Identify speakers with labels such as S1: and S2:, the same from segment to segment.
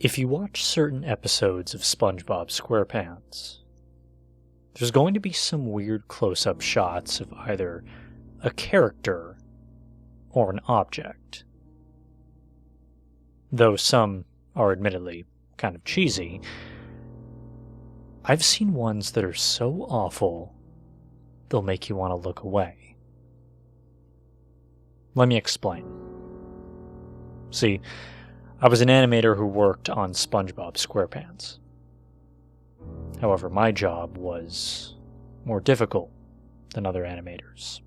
S1: If you watch certain episodes of SpongeBob SquarePants, there's going to be some weird close-up shots of either a character or an object. Though some are admittedly kind of cheesy, I've seen ones that are so awful they'll make you want to look away. Let me explain. See, I was an animator who worked on SpongeBob SquarePants. However, my job was more difficult than other animators,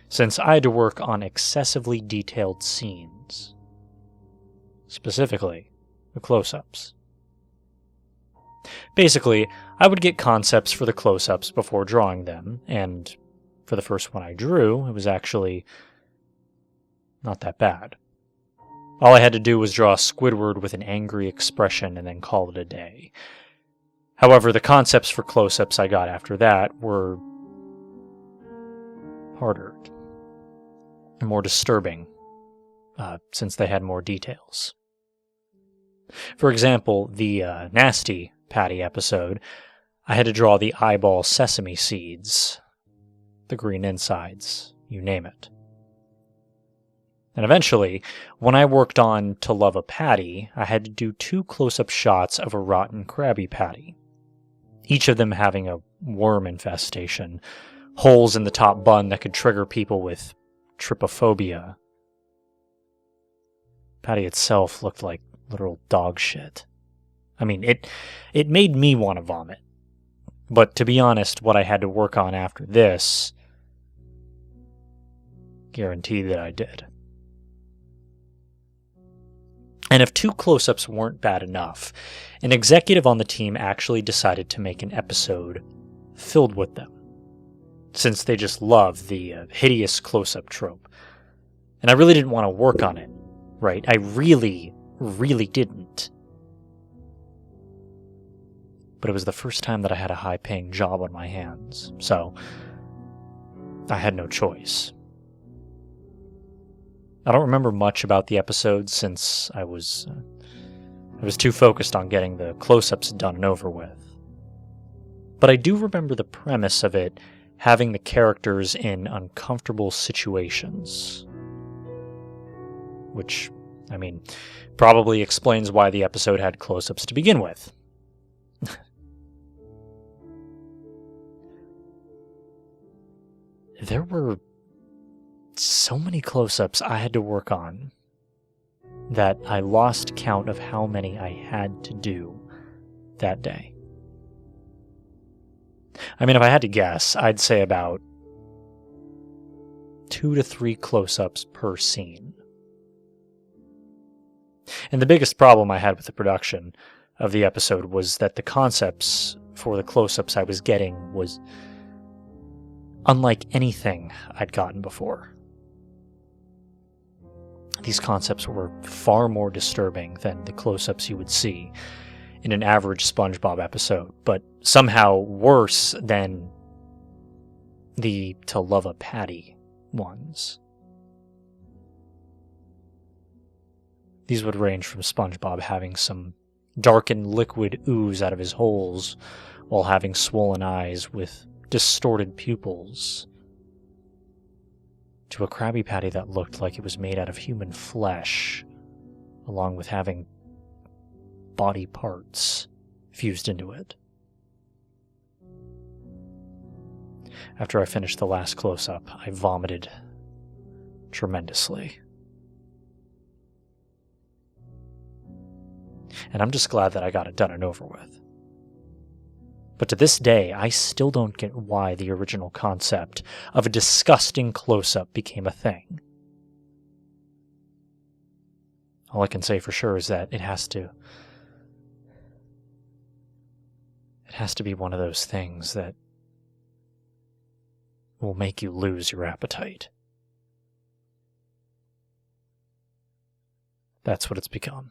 S1: since I had to work on excessively detailed scenes, specifically the close-ups. Basically, I would get concepts for the close-ups before drawing them, and for the first one I drew, it was actually not that bad. All I had to do was draw Squidward with an angry expression and then call it a day. However, the concepts for close-ups I got after that were harder and more disturbing, since they had more details. For example, the Nasty Patty episode, I had to draw the eyeball sesame seeds, the green insides, you name it. And eventually, when I worked on To Love a Patty, I had to do 2 close-up shots of a rotten Krabby Patty, each of them having a worm infestation, holes in the top bun that could trigger people with trypophobia. Patty itself looked like literal dog shit. I mean, it made me want to vomit. But to be honest, what I had to work on after this guaranteed that I did. And if 2 close-ups weren't bad enough, an executive on the team actually decided to make an episode filled with them, since they just love the hideous close-up trope. And I really didn't want to work on it, right? I really didn't. But it was the first time that I had a high-paying job on my hands, so I had no choice. I don't remember much about the episode since I was too focused on getting the close-ups done and over with. But I do remember the premise of it having the characters in uncomfortable situations. Which, I mean, probably explains why the episode had close-ups to begin with. There were so many close-ups I had to work on that I lost count of how many I had to do that day. I mean, if I had to guess, I'd say about 2 to 3 close-ups per scene. And the biggest problem I had with the production of the episode was that the concepts for the close-ups I was getting was unlike anything I'd gotten before. These concepts were far more disturbing than the close-ups you would see in an average SpongeBob episode, but somehow worse than the To Love a Patty ones. These would range from SpongeBob having some darkened liquid ooze out of his holes while having swollen eyes with distorted pupils, to a Krabby Patty that looked like it was made out of human flesh, along with having body parts fused into it. After I finished the last close-up, I vomited tremendously. And I'm just glad that I got it done and over with. But to this day, I still don't get why the original concept of a disgusting close-up became a thing. All I can say for sure is that it has to be one of those things that will make you lose your appetite. That's what it's become.